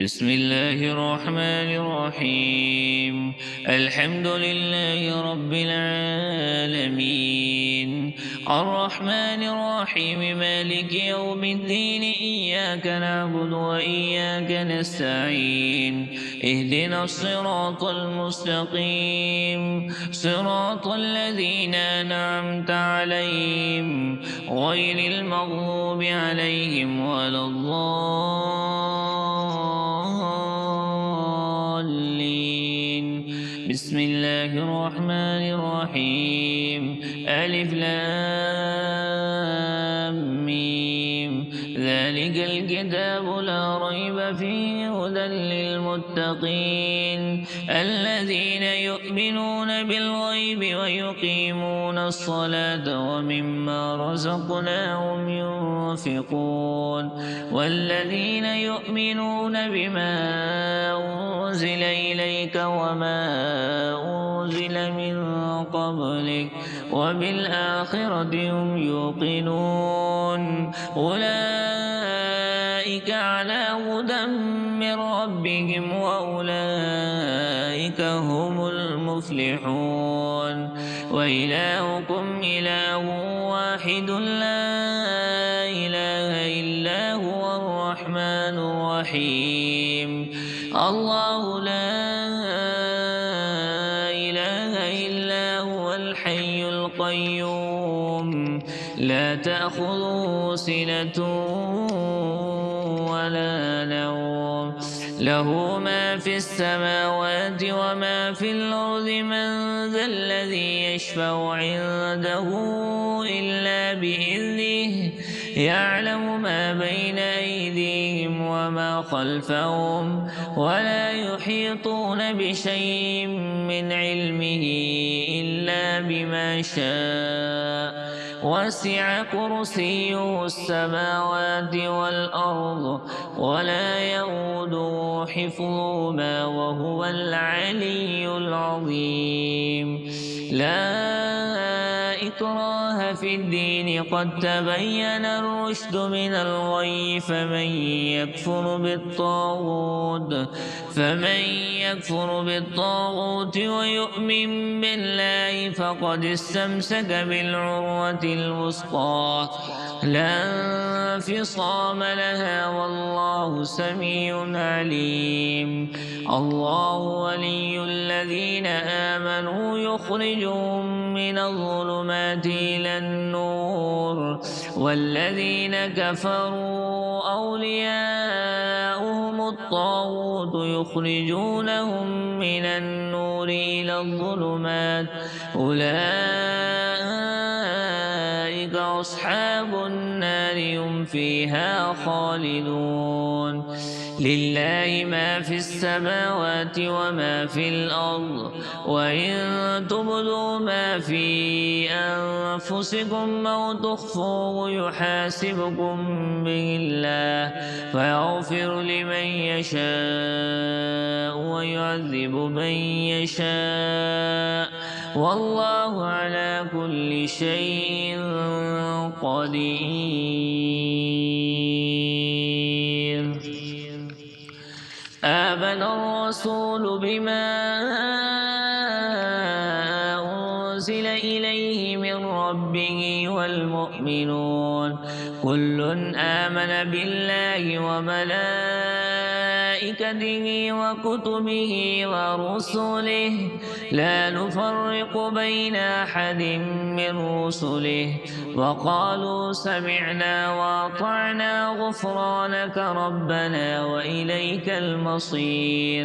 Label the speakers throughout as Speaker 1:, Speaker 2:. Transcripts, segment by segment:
Speaker 1: بسم الله الرحمن الرحيم. الحمد لله رب العالمين، الرحمن الرحيم، مالك يوم الدين. إياك نعبد وإياك نستعين. اهدنا الصراط المستقيم، صراط الذين أنعمت عليهم غير المغضوب عليهم ولا الضالين. بسم الله الرحمن الرحيم. ألف لام ميم. ذلك الكتاب لا ريب فيه هدى للمتقين الذين يؤمنون بالغيب ويقيمون الصلاة ومما رزقناهم ينفقون والذين يؤمنون بما أنزل إليك وما أنزل من قبلك وبالآخرة هم يوقنون. أولئك على هدى من ربهم وأولئك هم المفلحون. وإلهكم إله واحد لا إله إلا هو الرحمن الرحيم. الله لا إله إلا هو الحي القيوم، لا تأخذه سنة ولا نوم، له ما في السماوات وما في الأرض. من ذا الذي يشفع عنده إلا بإذنه، يعلم ما بين أيديهم وما خلفهم ولا يحيطون بشيء من علمه إلا بما شاء. وسع كرسيه السماوات والأرض ولا يئوده حفظهما وهو العلي العظيم. لا إكراه في الدين، قد تبين الرشد من الغي. فمن يكفر بالطاغوت ويؤمن بالله فقد استمسك بالعروة الوثقى لا انفصام لها، والله سميع عليم. الله ولي الذين آمنوا يخرجهم من الظلمات إلى النور، والذين كفروا أولياؤهم الطاغوت يخرجونهم من النور إلى الظلمات. أولئك أصحاب النار، هم فيها خالدون. لله ما في السماوات وما في الأرض، وإن تبدوا ما في أنفسكم أو تخفوه يحاسبكم به الله، فيغفر لمن يشاء ويعذب من يشاء، والله على كل شيء قدير. آمن الرسول بما أنزل إليه من ربه والمؤمنون كل آمن بالله وملائكته وكتبه ورسله لا نفرق بين أحد من رسله، وقالوا سمعنا وأطعنا غفرانك ربنا وإليك المصير.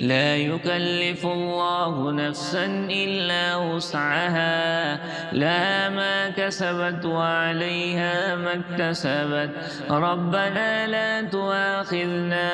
Speaker 1: لا يكلف الله نفسا إلا وسعها، لها ما كسبت وعليها ما اكتسبت. ربنا لا تؤاخذنا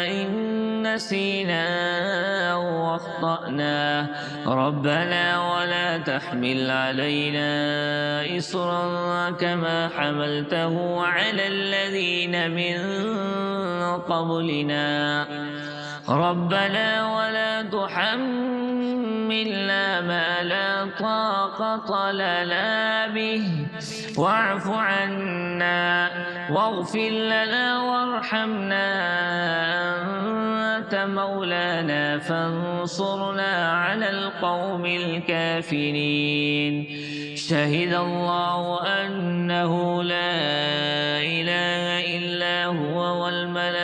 Speaker 1: إن نسينا أو أخطأنا ربنا ولا تحمل علينا إصرا كما حملته على الذين من قبلنا ربنا ولا تحملنا ما لا طاقة لنا به واعف عنا واغفر لنا وارحمنا أنت مولانا فانصرنا على القوم الكافرين شهد الله أنه لا إله إلا هو والملائكة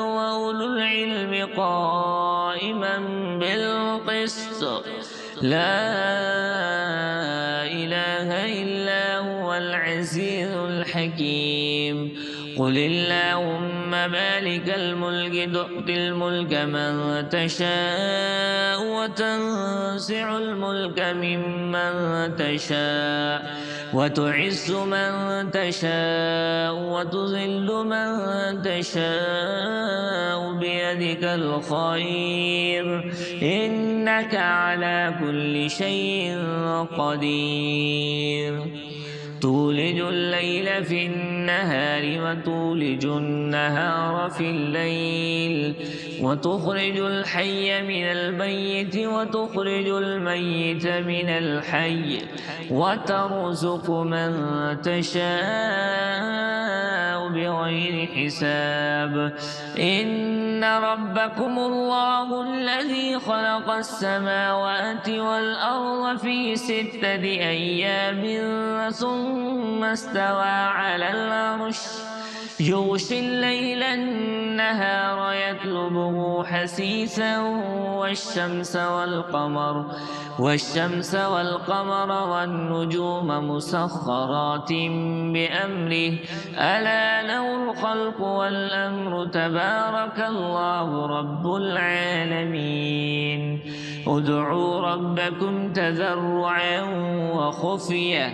Speaker 1: وأولو العلم قائما بالقسط لا إله إلا هو العزيز الحكيم قل اللهم مالك الملك تؤتي الملك من تشاء وتنزع الملك ممن تشاء وتعز من تشاء وتذل من تشاء بيدك الخير إنك على كل شيء قدير تولج الليل في النهار وتولج النهار في الليل وتخرج الحي من الميت وتخرج الميت من الحي وترزق من تشاء بغير حساب إن ربكم الله الذي خلق السماوات والأرض في 6 أيام ثم استوى على العرش يغشي الليل النهار يطلبه حثيثا والشمس والقمر والنجوم مسخرات بأمره ألا له الخلق والأمر تبارك الله رب العالمين ادعوا ربكم تضرعا وخفية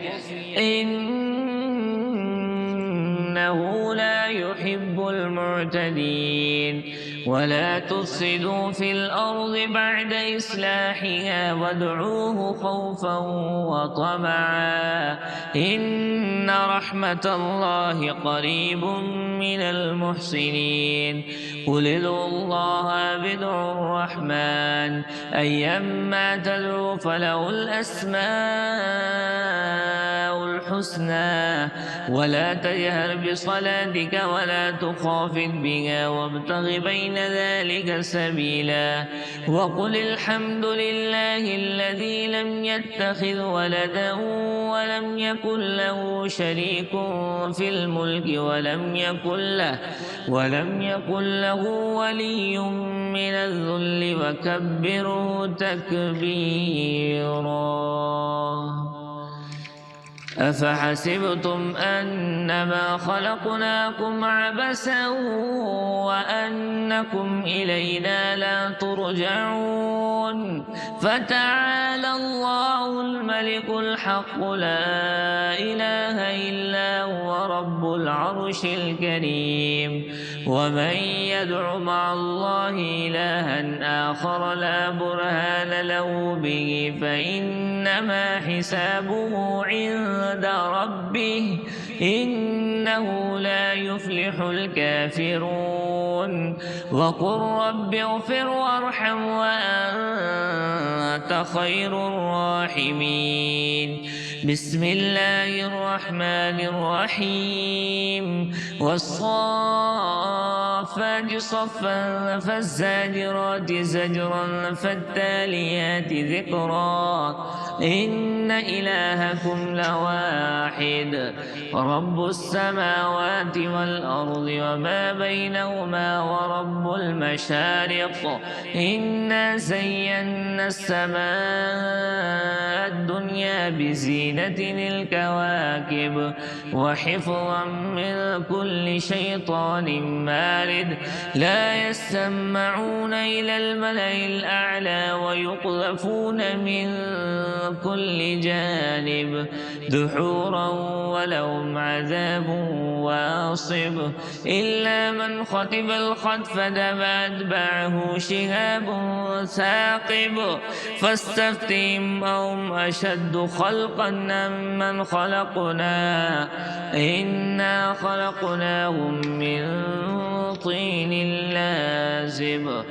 Speaker 1: إنه لا يحب المعتدين ولا تفسدوا في الأرض بعد إصلاحها وادعوه خوفا وطمعا إن رحمة الله قريب من المحسنين قل ادعوا الله بدعوا الرحمن أيما تدعوا فله الأسماء الحسنى ولا تجهر بصلاتك ولا تخافت بها وابتغ بين ذلك سبيلا وقل الحمد لله الذي لم يتخذ ولدا ولم يكن له شريك في الملك ولم يكن له ولي من الذل وكبره تكبيرا أفحسبتم أنما خلقناكم عبثا وأنكم إلينا لا ترجعون فتعالى الله الملك الحق لا إله إلا هو رب العرش الكريم ومن يدع مع الله إلها آخر لا برهان له به فإنما حسابه عند ربه إنه لا يفلح الكافرون وقل رب اغفر وارحم وأنت خير الراحمين بسم الله الرحمن الرحيم والصافات صفا فالزاجرات زجرا فالتاليات ذكرا إن إلهكم لواحد رب السماوات والأرض وما بينهما ورب المشارق إنا زينا السماء الدنيا بزينة الكواكب وحفظا من كل شيطان مارد لا يسمعون إلى الملأ الأعلى ويقذفون من كل جانب دحورا ولهم عذاب واصب إلا من خطف الخطف فأتبعه شهاب ثاقب فاستفتهم أهم أشد خلقا أم من خلقنا إنا خلقناهم من طين لازب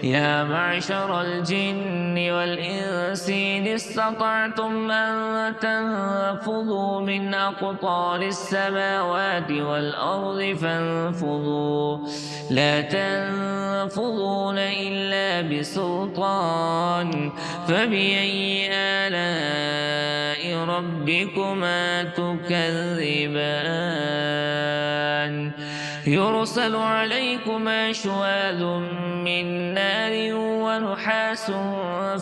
Speaker 1: يا معشر الجن والإنس إن استطعتم أن تنفذوا من أقطار السماوات والأرض فانفذوا لا تنفذون إلا بسلطان فبأي آلاء ربكما تكذبان يرسل عليكما شواذ من نار ونحاس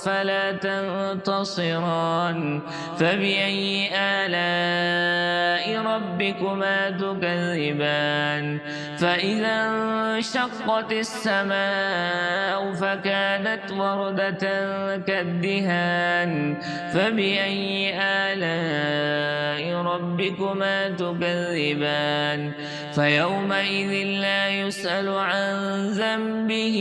Speaker 1: فلا تنتصران فبأي آلاء ربكما تكذبان فإذا انشقت السماء فكانت وردة كالدهان فبأي آلاء ربكما تكذبان فيومئذ لا يسأل عن ذنبه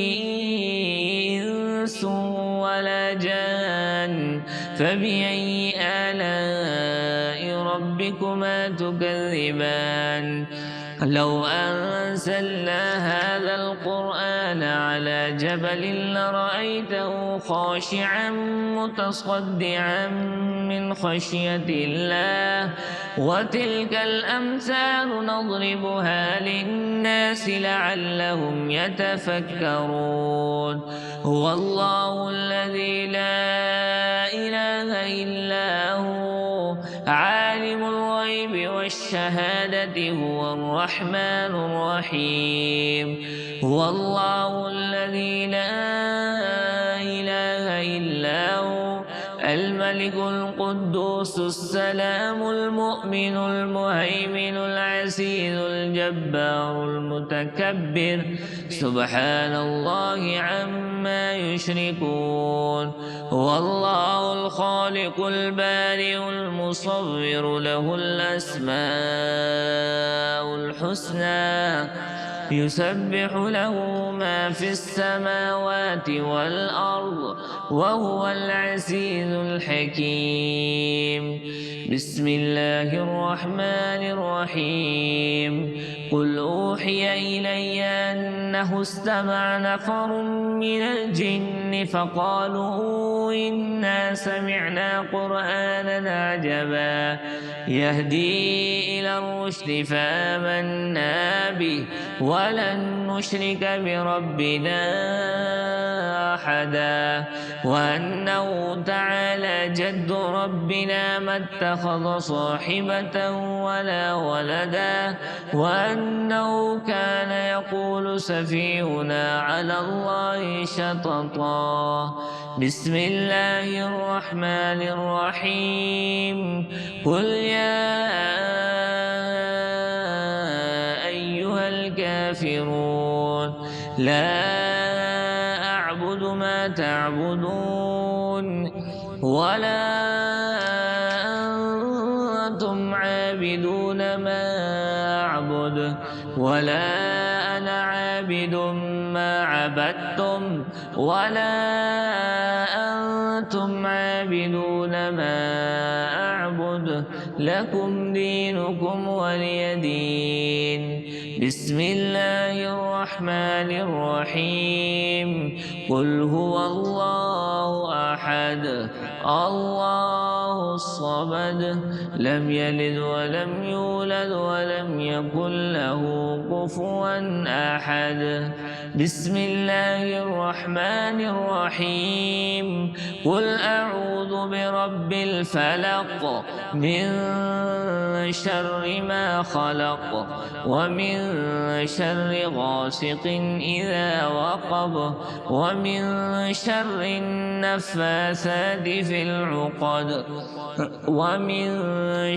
Speaker 1: إنس ولا جان فبأي آلاء ربكما تكذبان لو أنزلنا هذا القرآن على جبل لرأيته خاشعا متصدعا من خشية الله وتلك الأمثال نضربها للناس لعلهم يتفكرون هو الله الذي لا إله إلا هو عالم الغيب والشهادة هو الرحمن الرحيم هو الله الذي لا إله إلا هو الملك القدوس السلام المؤمن المهيمن العزيز الجبار المتكبر سبحان الله عما يشركون هو الله الخالق البارئ المصور له الأسماء الحسنى يسبح له ما في السماوات والأرض وهو العزيز الحكيم بسم الله الرحمن الرحيم قل أوحي إلي أنه استمع نفر من الجن فقالوا إنا سمعنا قرآنا عجبا يهدي إلى الرشد فآمنا به ولن نشرك بربنا أحدا وأنه تعالى جد ربنا ما اتخذ صاحبة ولا ولدا وأنه كان يقول سفيهنا على الله شططا بسم الله الرحمن الرحيم قل يا أيها الكافرون لا أعبد ما تعبدون ولا أنتم عابدون ما أعبد ولا أنا عابد ما عبدتم ولا أنتم عابدون ما أعبد لكم دينكم ولي دين بسم الله الرحمن الرحيم قل هو الله أحد الله الصمد لم يلد ولم يولد ولم يكن له كفوا أحد بسم الله الرحمن الرحيم قل أعوذ برب الفلق من شر ما خلق ومن شر غاسق إذا وقب ومن شر النفاثات في العقد ومن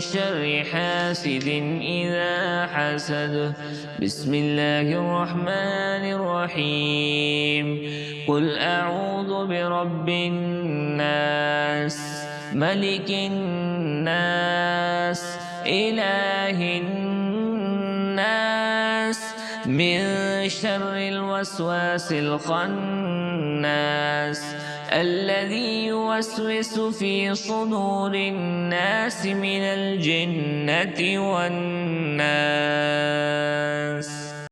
Speaker 1: شر حاسد إذا حسد بسم الله الرحمن الرحيم قل أعوذ برب الناس ملك الناس إله الناس من شر الوسواس الخناس الذي يوسوس في صدور الناس من الجنة والناس.